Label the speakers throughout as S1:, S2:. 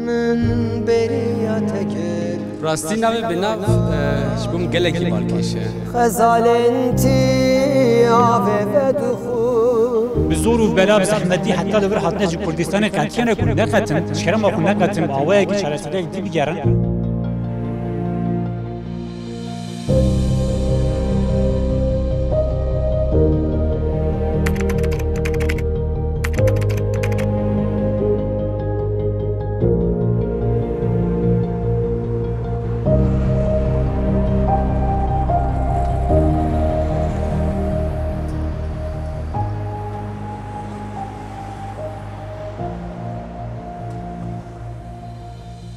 S1: من بریت که
S2: راستی نوی به نو شبوم گلکی بارکشه
S1: خزال انتی آوه و دخول
S3: بزور و بلا بزحمتی حتی لور حتنا جی کردستان قطعی نکن نقطن شکرم آخون نقطن آوه که چرسده دی بگرن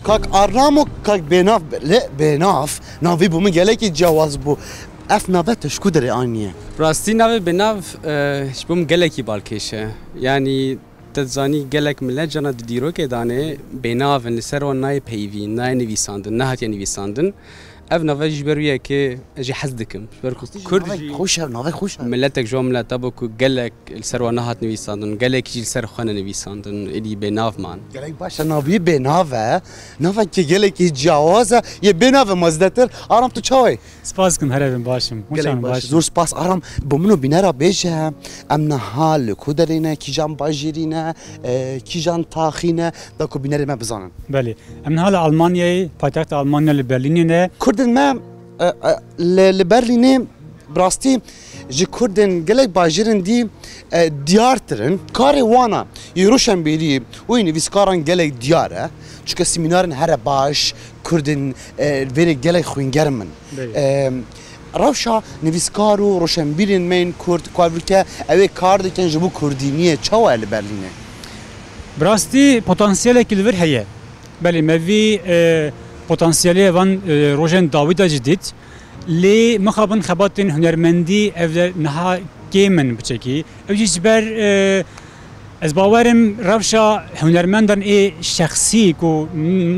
S4: کاک آرام و کاک بناف بناف ناوی بوم گله کی جواز بو اف نابتش کدره آنیه
S2: راستی نوی به نو شبوم گلکی بارکشه یعنی تزانی گلک ملت جانا دیرو که دانه به نو نسر و نای پیوی نای نویساندن نه هات نویساندن اف نوی جبرویه که اجی حز دکم
S4: کردی خوشه ناوی خوشه
S2: ملتك جو ملت تبو کو گلک السر و نهات نویساندن گلک جیل سر خانه نویساندن ایدی به نو مان
S4: گلک باشه ناوی به ناوی که گلکی جوازه یه به نو مزدتر آرام تو چای
S3: سپاس کن هرم باشم
S4: گلک باشه زور سپاس آرام بومنو بینرا بیشه ام نهال کدرینه کی جام باجرینه کی جان تاخینه دا کو بینر ما بزنن
S3: بله ام نهال آلمانیای پایتخت آلمانیا لبرلینه
S4: کردن ما لبرلینه براستی جی کردن گلک باجرن دی دیارترن کاری وانا یروشن بیری و این ویسکاران گلک دیاره چون سیمینارن هر باش کردن وری گلک خوینگر من روشا نویسکارو روشنبیرین من کرد که اوه کار دکن جبو کردینیه چاو ال برلینه
S3: براستی پتانسیل کلور هیه بله موی پتانسیلی وان روشن داویدا جدید لی مخابن خباتن هنرمندی او نها گیمن بچکی او جبر از باورم روشا هنرمندان ای شخصی کو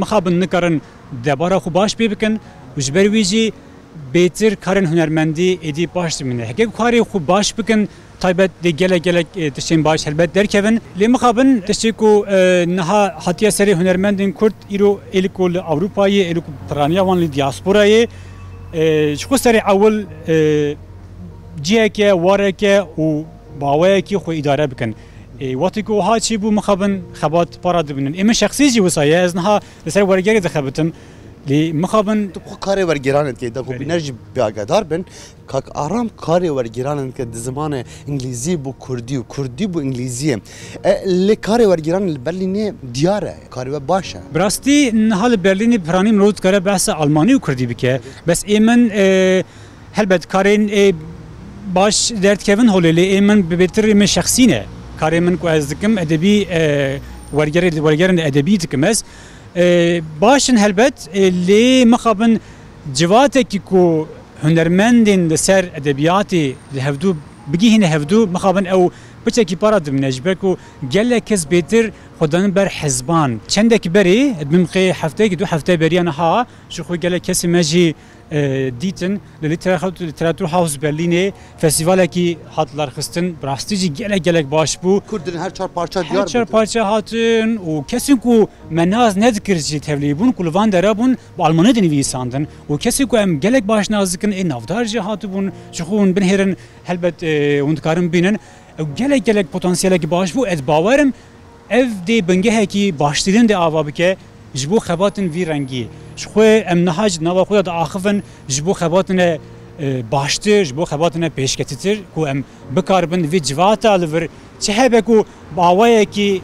S3: مخابن نکرن دبارا خو باش بکن و جبر ویجی بهتر کارن هنرمندی ادی باش منه هک کاری خوب باش بکن تایبت دی گله تشین باش البته درکون لی مخابن تشکو نها حتیا سری هنرمندین کرد ایرو الکول اروپایی الکول پرانیا وان لی دیاسپورای شخص سری اول جیه که واره که و باوی که خو اداره بکن وقتی که ها چی بو مخابن خبات پاراد ببینن اما شخصی جی وسایه از نها سر ورگری دخبتم لی مخابن
S4: تو کاری ورگیرانت که دکو بینرژی بیاگدار بن کاک آرام کاری ورگیرانت که زمان انگلیزی بو کردی و کردی بو انگلیزیه لی کاری ورگیران برلینه دیاره کاری و باشه
S3: براستی حال برلین پرانیم رود کاره بحث آلمانی و کردی بکه بس ایمن هلبت کارین باش درد کهون هولی لی ایمن بهتر ایمن شخصی نه کاری من کو از دکم ادبی ورگیران ادبی دکم از باشن هلبت لی مخابن جواتکی کو هنرمندین لسر ادبیاتی لهفدو بگی هنه هفدو مخابن او بچکی پاراد من اجبکو گله کس بهتر خودن بر حزبان چندک بری بمخی هفته دو هفته بریان ها شو خو گله کس ماجی دیتن للیتراتور هاوس برلینه فستیوالی که هاتلار خستن براستیجی گله باش بو
S4: کردن هر چهار پارچه دیار
S3: هر چهار پارچه هاتن و کسی کو مناز ندکرچی تولیبون کلوان درابون با آلمانی دنیویساندن و کسی کو ام گله باش نازکن این نافدار جهاتبون شخون بنهرن هلبت وندکارم بینن و گله پتانسیلی که باش بو اد باورم اف دی بنگه کی باشترین دی آوا بکه جبو خباتن وی رنگی شخوی ام نهاج نوا خود دا آخفن جبو خباتن باشتر جبو خباتن پیشکتیتر کو ام بکاربن وی جواتا لور چه بکو باوایی کی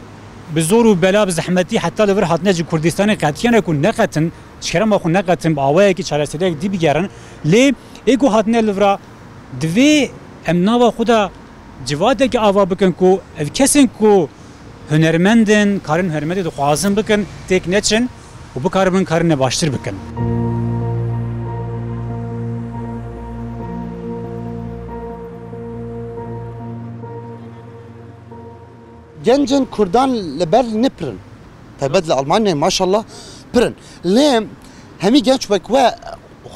S3: بزور و بلا بزحمتی حتی لور حتنا جو کردستان قطعی نکن نقطن شکرم آخو نقطن باوایی کی چرسده دی بگیرن لی ایگو حتنا لورا دوی ام نوا خود جواتا کی آوا بکن کو اف کسین کو هنرمندن کارن هنرمندی دو خوازن بکن تک نچن و بکاربن کارن باشتر بکن
S4: جنجن کردان لبر نپرن تبدل آلمانیا ماشاءالله پرن لیم همی گنج بک و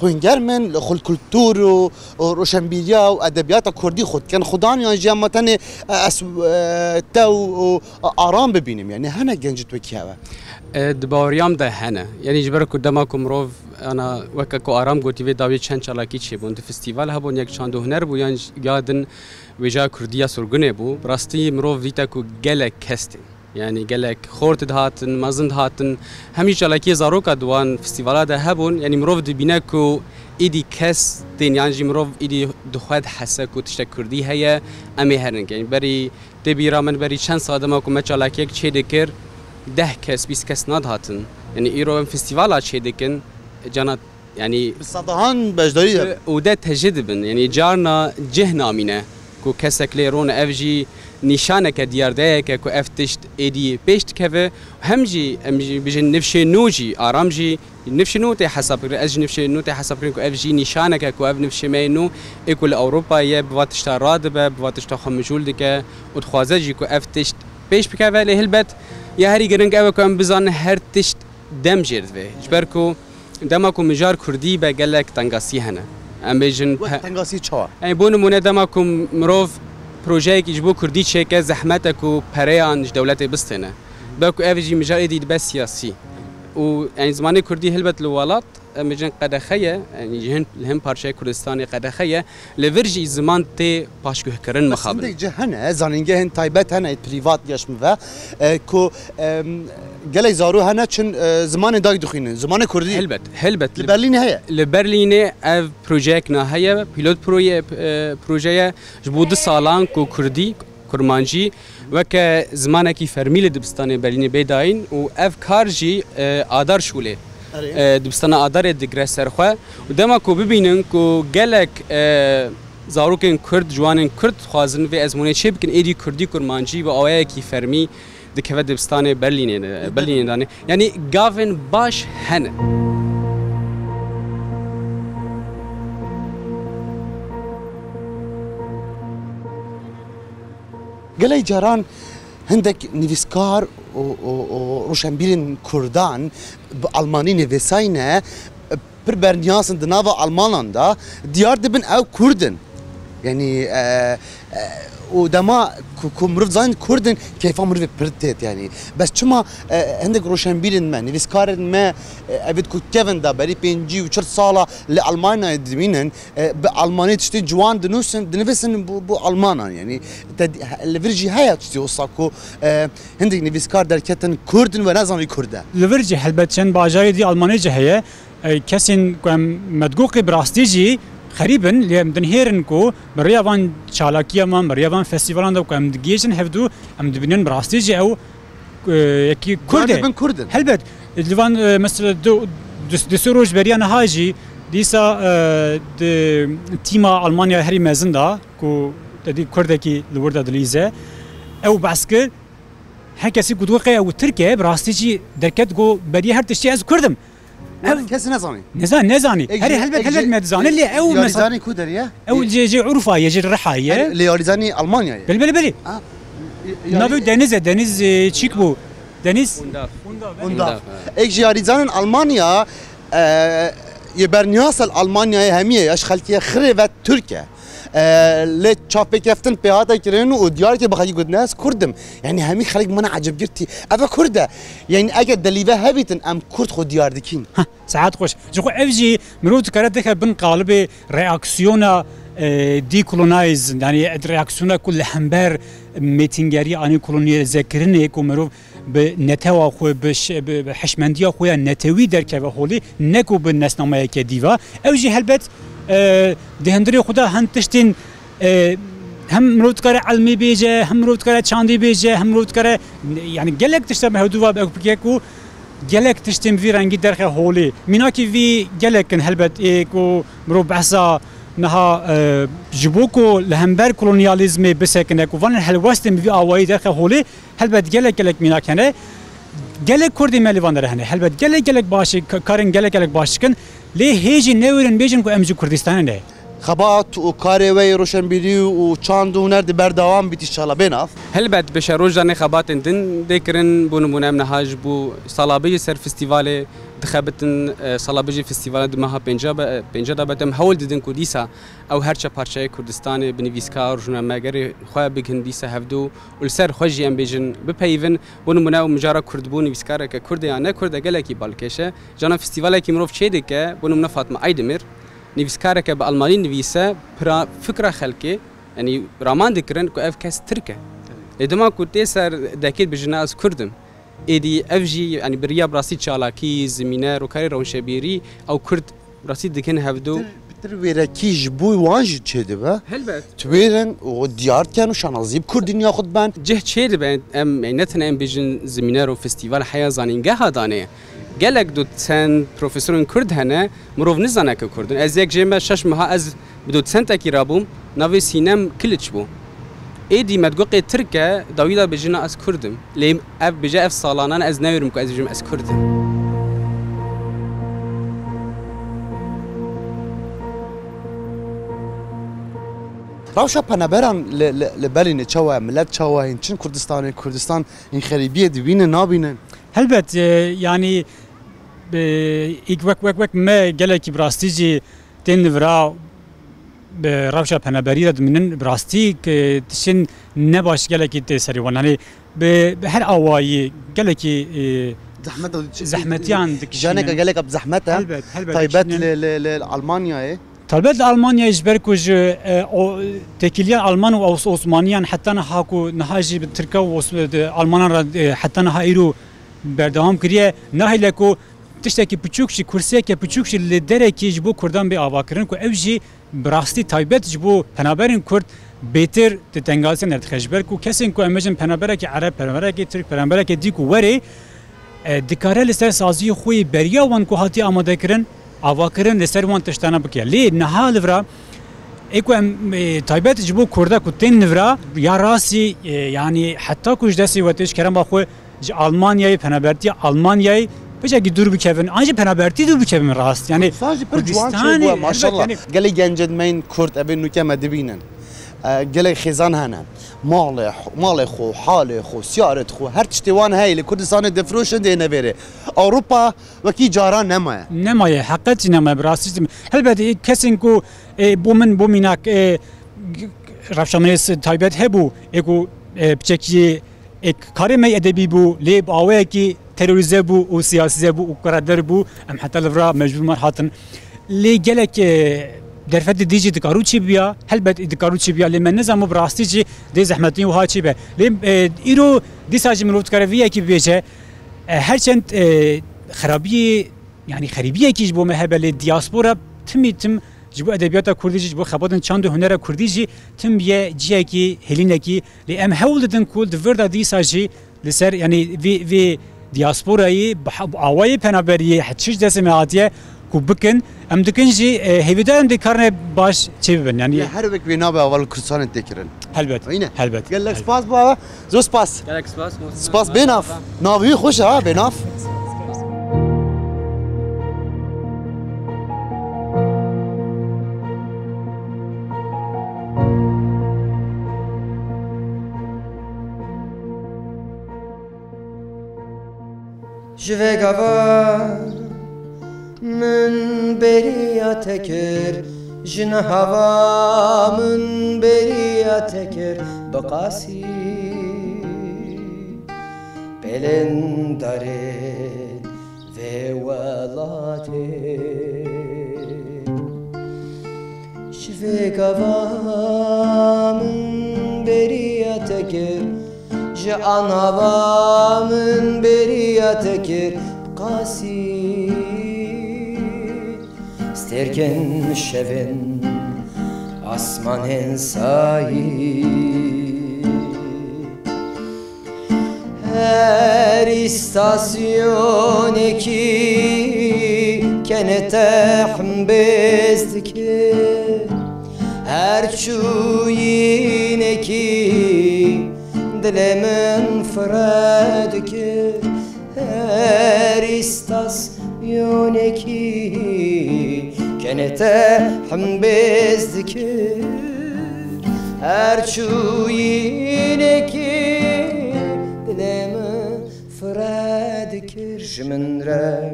S4: خوینگر من خود کلتور و روشنبیریا و ادبیات کردی خود کن خدان یا جامعتن تا و آرام ببینیم یعنی هنه گنج تو کیه
S2: دباریام ده هنه یعنی جبر کدام کومروف انا وکا آرام گوتی و داوی چند چالاکی چه بوند فستیوال هبون یک چند هنر بو یعنی یادن وجا کردیا سرگونه بو براستی مروف دیتا کو گله کستین يعني قالك خورت هاتن مازند هاتن همي جالاكي زاروكا دوان فستيفالا ده هبون يعني مروف دي بيناكو ايدي كاس دين يعني مروف ايدي دخواد حساكو تشتكردي هيا امي هرنك يعني بري تبيرا من بري چند صادماكو ما جالاكي چه دكر 10 كاس 20 كاس ناد هاتن يعني ايرو فستيفالا چه دكن جانا يعني
S4: بالصدهان بجداري
S2: وده تجدبن يعني جارنا جهنا مينه كو كسك ليرون افجي نشانك ديار دايك كو افتشت ايدي بيشت كفه همجي بيجن نفشي نوجي ارامجي نفشي نوتي حسب اج نفشي نوتي حسب كو افجي نشانك كو اف نفشي ماينو اكل اوروبا يا بواتشتا رادبه بواتشتا خمجول دك وتخوازجي كو افتشت بيش بكفه لهلبت يا هري جرنج او كو بزان هرتشت دم جيرد جبركو دمكو مجار كردي بقلك تنقاسي هنا ام بيجن
S4: تنقاسي چوا
S2: يعني بون مونه دمكو مروف بروجيك يجبو كردي شيكا زحمتك وبريان دولتي بستنا باكو افجي مجال ايدي بس سياسي و يعني زماني كردي هلبت الولات مجن قدخيه يعني جهن لهم بارشا كردستاني قدخيه لفرجي زمان تي باشكو هكرن مخابل
S4: عندك جهنه زانينجهن تايبت هنا بريفات يشمفا كو قالي زارو هنا چن زمان داي دخين زمان كردي
S2: هلبت
S4: لبرلين هيا
S2: لبرلين اف بروجيكنا هيا بيلوت بروجيه جبو 2 سالان كو كردي كرمانجي وك زمانكي فرميل دبستان برلين بيداين و اف كارجي ادار شوله دبستان ادار دگره سرخه و دما کو ببینن کو گلک زاروکن کرد جوانن کرد خوازن و ازمونه چه بکن ایدی کردی کرمانجی و آوای کی فرمی دکه دبستان برلین دانه یعنی گاون باش هنه
S4: قالي جاران عندك نيفيسكار وروشنبيرن كردان بالماني نيفيساينه بربرنياس دنافا المانلندا ديار دبن او كردن يعني ودما كمرف زين كردن كيف مرف برتت يعني بس شما عندك روشنبيرن ما نيفيسكارن ما ابد كيفن دا بري بينجي و 4 ساله لالمانيا دمينن بالمانيا تشتي جوان دنوسن دنفسن بو المانا يعني الفرجي هيا تشتي وصاكو عندك نيفيسكار دركتن كردن ونازن كرده
S3: الفرجي حلبتشن باجاي دي المانيا جهيه كسن مدقوق براستيجي خريبا اللي مدنهيرن كو بريافان شالاكيا مان بريافان فستيفالان دو كم دجيشن هفدو ام دبنن براستيجي او يكي كردن هلبت اللي مثلا دو سروج بريانا هاجي ديسا تيما المانيا هري مازندا كو تدي كردكي لوردا دليزه او باسكر هكاسي قدوقي او تركيا براستيجي دركت جو بري هر تشتي از كردم
S4: كاس نزاني
S3: نزاني هري هلبت مدزاني اللي او
S4: مثلا كودريا
S3: او جي عرفه يجي الرحايه
S4: اللي يوريزاني المانيا
S3: بلي نافو دeniz تشيكبو دeniz
S4: ونداف ايجي يوريزان المانيا يبرنياس المانيا هميه اش خلتيه خربت تركيا لی چاپی کفتن پیاده کردن و دیار که بخوای گود ناس کردم یعنی همی خلیق من عجب گرتی اوا کرده یعنی اگه دلیوه هبیتن ام کرد خود دیار دکین
S3: ساعات خوش جو افجی مروت کرد دخل بن قالب رياكسيونا دي كولونايز يعني رياكسيونا كل همبر ميتينجري اني كولوني ذكرني كومرو بنتوا خو بحشمنديا خويا نتوي دركه هولي نكو بالنسنامه كديفا اوجي هلبت دهندري خدا هنتشتين هم مروت كره علمي بيجه هم مروت كره چاندي بيجه هم مروت كره يعني جلك تشتم هدوا بكيكو جلك تشتم في رنگي درخه هولي ميناكي في جلك هلبت ايكو مرو بحثا نها جبوكو لهمبر كولونياليزم بسكنكو فان هلوستم في اواي درخه هولي هلبت جلك ميناك هنا جلك كردي ماليفان درهنه هلبت جلك باش كارن جلك باشكن ليه هيجي نورن بيجن كو امجو كردستان نه
S4: خبات و کاروی روشنبیری و چاند و هنر بردوام بیت ان بناف
S2: هلبت بشه روزانه خبات دن دکرن بونمونه من هاج بو صلابی سر فستیوال دخابتن صلابجی فستیوال دمها پنجاب دابتم هول دیدن کو دیسا او هرچه پارچه کردستان بنویسکار ژورنالمگری خو بگن دیسا هفدو ولسر خوجی ام بیجن بپیون ونو مناو مجارا کردبون نویسکار که کرد یا نه کرد گلکی بالکشه جانا فستیوال کی مروف چه دیگه ونو من فاطمه ایدمیر نویسکار که به آلمانی نویسه پر فکر خلقی یعنی رامان دکرن کو اف کس ترکه ادما کو تسر دکید بجنا از کردم ایدی افجی یعنی بریا براسی چالاکی زمینه رو کاری روشبیری او کرد براسی دکن هفدو
S4: ترویره کی جبوی وانج چه دبه؟
S2: هلبت
S4: تویرن و دیارت کن و شنازیب کردین یا خود بند؟
S2: جه چه دبه ام نتن ام بیجن زمینه رو فستیوال حیا زانینگه هادانه گلک دو تن پروفسورن کرد هنه مروف نزانه که کردن از یک جمع شش ماه از بدو تن تکی رابوم نوی سینم کلچ بو ایدی مدگوقی ترکه داویدا بجنا از کردم لیم اف بجا اف سالانان از نویرم که از بجم از کردم
S4: روشا پنبران لبلین چوا ملت چوا این چن کردستان این خریبیه دوینه نابینن
S3: هلبت يعني ایک وک ما گلکی براستی جی تن ورا به روشا پنبری داد منن براستی که تشن نباش گلکی تسری ون يعني به هر آوایی گلکی زحمتیان
S4: جانك قالك بزحمتها طيبات لألمانيا
S3: طالبات ألمانيا إجباركوج تكيليا ألمان أو عثمانيان حتى نهاكو نهاجي بالتركا وألمان حتى نهايرو بردهم كريه نهاي لكو تشتكي بتشوكشي كرسيكي بتشوكشي اللي دركي جبو كردان بأواكرن كو أوجي براستي طيبات جبو پنابرن كرد بيتر تتنگالسن ارتخجبركو كسن كو امجن پنابرك عرب پنابرك ترك پنابرك ديكو وري دكاره لسر سازي خوي بريا وان كو هاتي آماده كرن آواکرن لسر وان تشتانا بکیه لی نها لورا ایکو طایبت جبو کرده کو تین لورا یا راسی یعنی حتی کوش دستی واتش کرم باخو آلمانیای پنابرتی آلمانیای بچه دور بکوین آنجا پنابرتی دور بکوین راست یعنی
S4: ساجی پر جوان چه ما شاء الله گلی گنجد مین کرد ابن نوکه مدبینن گلی خزان هنن مال خو حال خو سیارت خو هر تشتوان هاي لكردستان دفروشن دي نبره اوروبا وكي جاران نمايه
S3: حقيقه نمايه براسي هل بدي كسنكو بومناك رفشامنس تايبت هبو اكو بچكي کاری می ادبی بو لیب آوه کی تروریزه بو و سیاسی بو و کردر بو ام حتی لورا مجبور مرحاتن لی گلک درفت دیجی دکارو چی بیا هلبت دکارو چی بیا لی من نظام براستی چی دی زحمتی و ها چی به لی ایرو دی ساجی ملوت کارویه کی بیچه هرچند خرابی یعنی خریبیه کیش بو مهبل دیاسپورا تم جبو ادبیات کردی جبو خبرن چند هنر کردی جی تم یه جیه کی هلینه کی لی ام هولدن کول دوردا دی ساجی لسر یعنی وی دیاسپورایی آوای پنابریه حتیش دست میاتیه کو بکن ام دکن جی هیویدار ام دکارن باش چی ببین یعنی
S4: هر وقت بینا به اول کردستان تکرن
S3: هلبت هلبت
S4: گلک سپاس بابا زو سپاس
S2: گلک
S4: سپاس بناف ناوی خوش ها بناف
S1: جوه گوا من بریا تکر جن هوا من بریا تکر بقاسی بلند دارد و ولاته جوه گوا من بریا تکر جان هوامın beriya tekir qasi isterken şevin asmanın sahi her istasyon eki keneteh bezdiki her çuyin eki dilemin fredki her istasyon eki kenete hem bezdiki her çuyin eki dilemin fredki jminre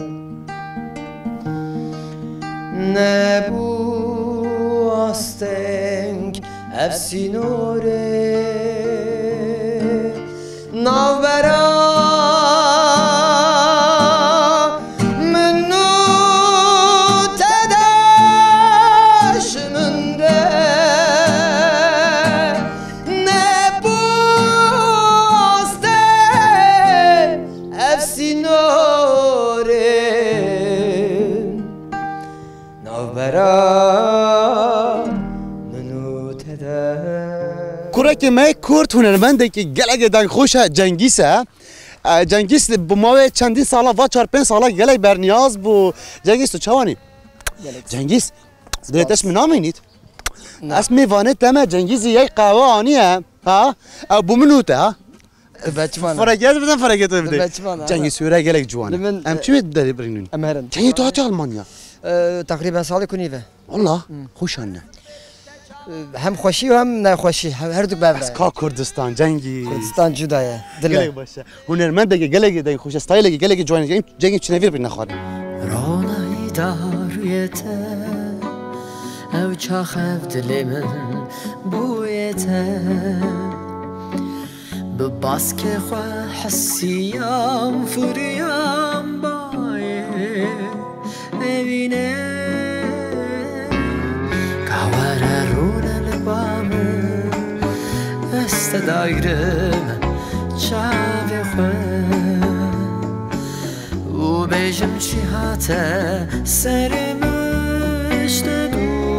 S1: efsinore navbera منو تداشمنده نبوسته افسینوره نوبرا منو تداش
S4: kureke me Kurt hunermendeki gelek eden hoşa Cengiz'e Cengiz bu mave çendi sala va 4-5 sala gelek berniyaz bu Cengiz tu çavani Cengiz Direteş mi naminit Esmi vanet deme Cengiz'i yek kahve aniye ha bu minute ha
S1: بچمان
S4: Faraget bizden faraget öbde
S1: بچمان
S4: Cengiz süre gelek cuana
S1: Limin-
S4: Em çimi dedi brinun
S1: امهرن
S4: Cengiz tu hati Almanya
S1: تقریبا سال کنی و
S4: Allah hoş anne
S1: هم خوشی و هم نخوشی هر دو بابا
S4: Eska Kurdistan Cengiz
S1: کردستان جدایه دل
S4: Gelek başa hunermendeki gelek eden hoşa style gelek cuana Cengiz çinevir bir nakhar
S1: رانایی داریته او چاخف دلمن بویته به باسک خوا حسیام فریام بایه اوینه کاوره رون لبامه استدایرم چاوه خواه و بیشم چی هاته سرم اشته دور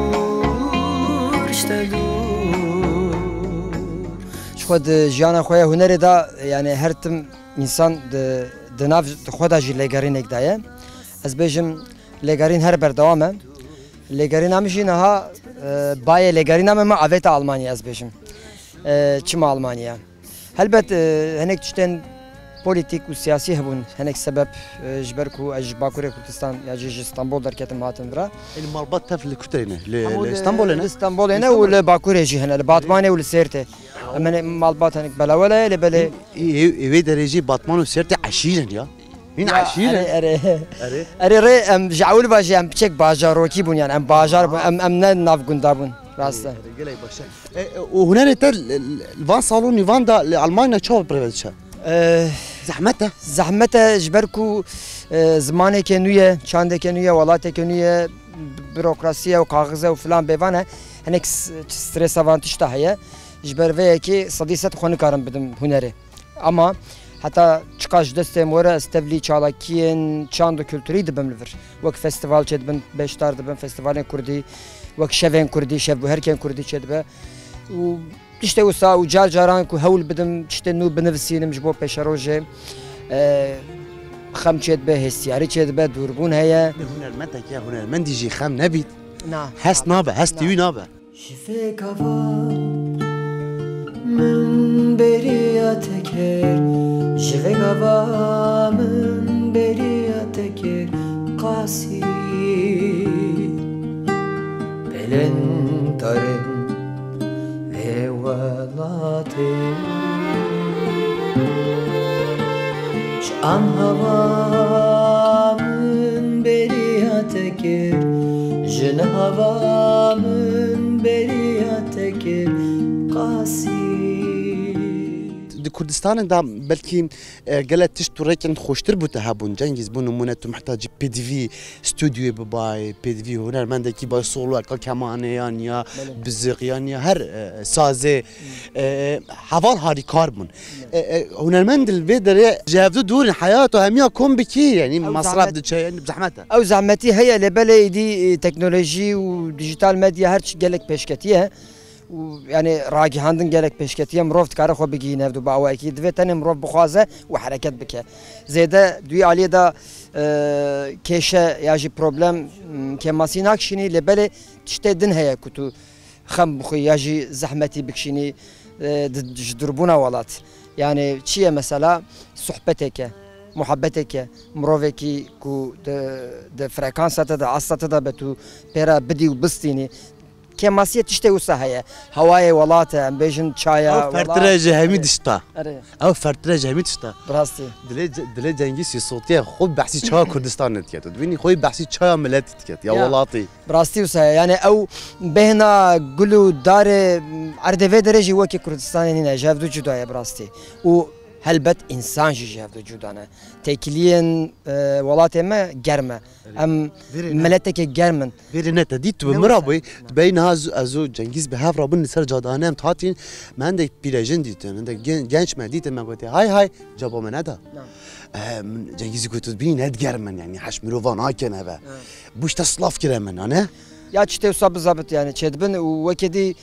S1: خود جیان خواه هنری دا یعنی هر تم انسان د ناف خدا جی لگرین اکدایه از بیشم لگرین هر بردوامه لگرین همشی نها بای لگرین همه ما اویت آلمانیا از بیشم چیم آلمانیا هلبت هنک چتن politik و siyasi hebun henek sebep jber ku aj Bakurê Kurdistan ya ji İstanbul derketim hatin vira
S4: El malbat tefli kuterine le İstanbul'e ne
S1: İstanbul'e ne u le Bakurê jî hene le Batmanê û li Sêrtê em malbat henek belawele le belê
S4: evi derece Batman ve Serte aşiren ya Min aşiren
S1: ere re em ji ewl ve jî em piçek bajarokî bûn yani em bajar em ne nav gunda bûn rasta
S4: gelek başa o huner ter van salon van da Almanya çav prevedçe زحمته
S1: زحمته جبركو زمانه كنويه چانده كنويه ولاته كنويه بيروقراسيه وكاغزه وفلان بيفانه هنك ستريس افانتج هي جبر ويكي صديسه خوني كارم بدم هنري اما حتى çıkaş destem ora stevli çalakien çando kültürü dibim liver vak festival çedbin beştar dibim festivalin kurdi vak şeven kurdi şev bu herken kurdi çedbe işte o sağ ucar caran ku hawl bidim işte nu benevsînim ji bo peşerojê xem çedbe hestiyarî çedbe durbûn heye
S4: hunermentek ya hunermendî jî xem nebît
S1: na
S4: hest nabe hest tîwî nabe
S1: şifê kava min beriya teker ji vê kava min beriya teker qasî belen darin ولاتي شان هوا من برياتك جن هوا من برياتك قاسي
S4: Kurdistan'ın da belki gelet tiş turekin hoştur bu tahabun Cengiz bu numune tu muhtaç PDV stüdyo bebay PDV hunermendeki bay solo ka kemane yani ya bizik yani ya her saze haval harikar bun hunermendil ve dere cevdu durun hayatı hemiya kom biki yani masraf da yani zahmete
S1: او زحمتي هي لبلي دي تكنولوجي وديجيتال ميديا هرچ gelek peşketiye يعني راجي هاندن جالك بيشكتيه مروف تكاره خو بيجي نفدو باو اكيد دفيتني مروف بخوازه وحركات بك زيدا دوي عليه دا كيشه ياجي بروبلم كماسي ناكشيني لبلي تشتدن هي كتو خم بخو ياجي زحمتي بكشيني جدربونا ولات يعني شيء مثلا صحبتك محبتك مروفكي كو د فريكانسات دا عصات دا بتو بيرا بدي وبستيني kemasiyet işte usa heye. Havaya valata, em bejin çaya.
S4: O fertire hemi dişta.
S1: Ere,
S4: O fertire hemi dişta.
S1: brasti.
S4: Dile Cengiz Sotiye xo bahsi çaya Kurdistan dikkat. Dibini xo bahsi çaya millet dikkat. Ya valati.
S1: Brasti usa heye. Yani ev behna gulu dare ardeve derece vaki Kurdistan'ın ne javdu cudaya brasti. O helbet insan javdu cudana. Tekliyen valateme germe. Em milleteke germen.
S4: Verine te dit bu meraboy beyin azu Cengiz be hav rabın ser cadane em tatin men de pirejin ditin de genç me ditin me gote hay cevabı me da. Cengiz kutu bin net germen yani haş mirovan haken eve. Bu işte slaf kiremen hani.
S1: Ya çite usabı zabıt yani çedbin ve kedi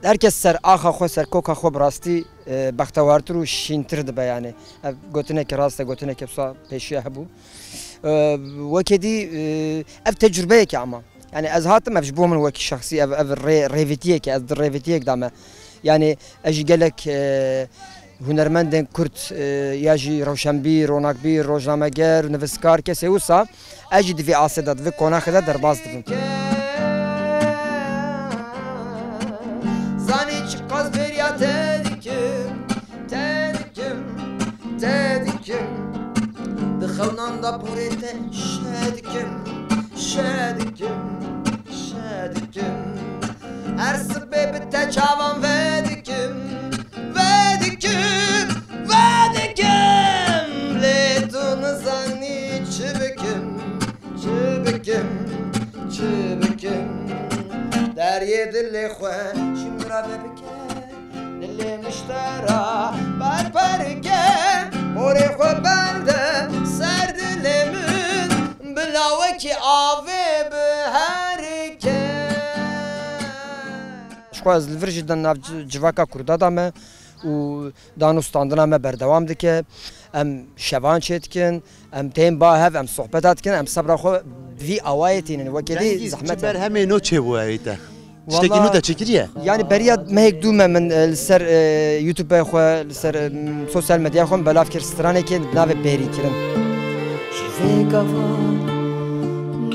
S1: herkes ser axa xo ser koka xo brasti baxtavartır u şintirdi be yani. Gotine ki rasta gotine ki sa peşiye bu. Ve kedi ev tecrübe ki ama. Yani ez hatım ev jbomun ve ki şahsi ev revitiye ki ez revitiye dame. Yani ez gelek هنرمندن کرد یاجی روشنبیر رونقبیر روزنامه‌گر نویسکار کسی اوسا اجی دوی آسداد و کناخدا در باز دبن زانی چقاز بریا تدیکم دخونان دا پوریت شدیکم هر سبب تچاوان ودیکم لیتون زنی çıbıkım Derye dili xwe şimra bebike Dili müştera berberike Bori xwe berde ser dilimin Bilave ki ave biherike Şko ez li vir jî nav civaka Kurda da me û danûstandina me berdewam dike em şevan çêdikin em tên bahev em sohbeta dikin em sebra xwe vî awayê tînin wekedî zehmet
S4: ber hemê no çêbûye te tiştekî nû te çêkiriye
S1: yani beriya mehek dû me min li ser YouTube'ê xwe li ser sosyal medya xwe belav kir stranekê navê berî kirin ji vê gava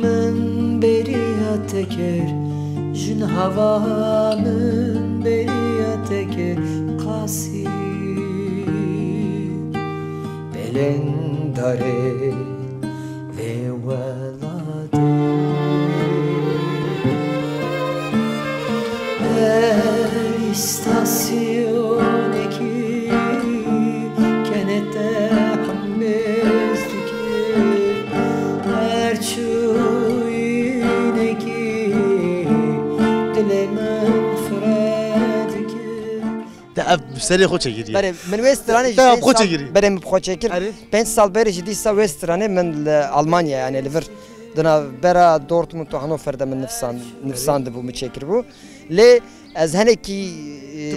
S1: min beriya te kir jin hava min beriya te kir qasî belendare ve velade her istasyoneki kenete hammezdiki her çuyineki dilemen frediki
S4: te ev serê xwe çekiriye
S1: Berê min wê stranê
S4: te ev xwe çekiriye
S1: berê min xwe çêkir 5 sal berê jî dîsa wê stranê min li Almanya yani li vir dina bera Dortmund û Hannover de min nifsand bû min çêkir bû lê ez henekî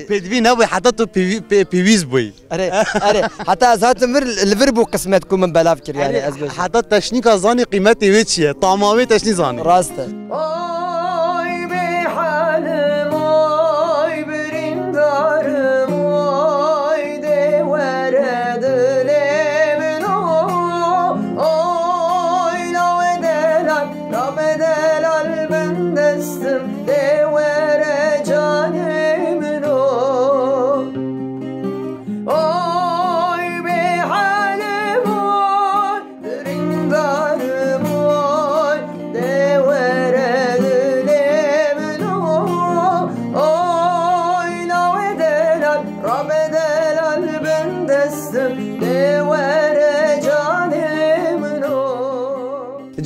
S4: pêdivî nebûye heta tu pêwîst bûyî
S1: erê heta ez hatim vir li vir bû qismet ku min belav kir yani ez bêjim
S4: heta teşnîka zanî qîmetê wê çi ye tamamê teşnî zanî
S1: rast e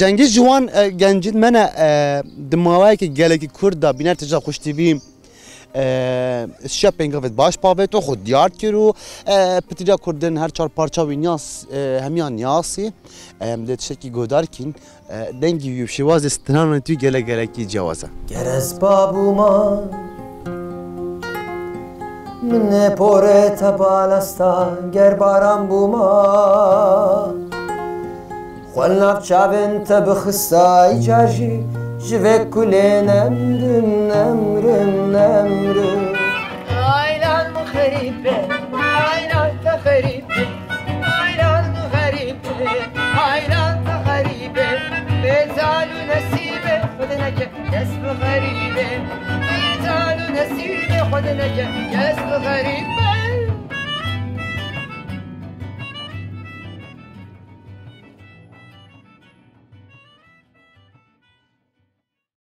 S4: Cengiz Ciwan gencin mene dimawayekî gelekî Kurd da bîner tija xuştîvî şepên gavet baş pavet û xwe diyar kir û pitîca Kurdin her çar parça wî niyas hemiyan niyasî em dê tiştekî godar kîn dengî wî şêwazê stinanan tû gelekî cewaz e
S1: Gerez babûma min nepore te balesta ger baran bûma Xwel nav çavên te bixista îcar jî ji vê kulê nemrim
S5: Aylan xerîb be aylan te xerîb be aylan xerîb be aylan te xerîb be bezal û nesîbe xudineke dest bi غريبة تعالوا نسيب خد نجا يا غريبة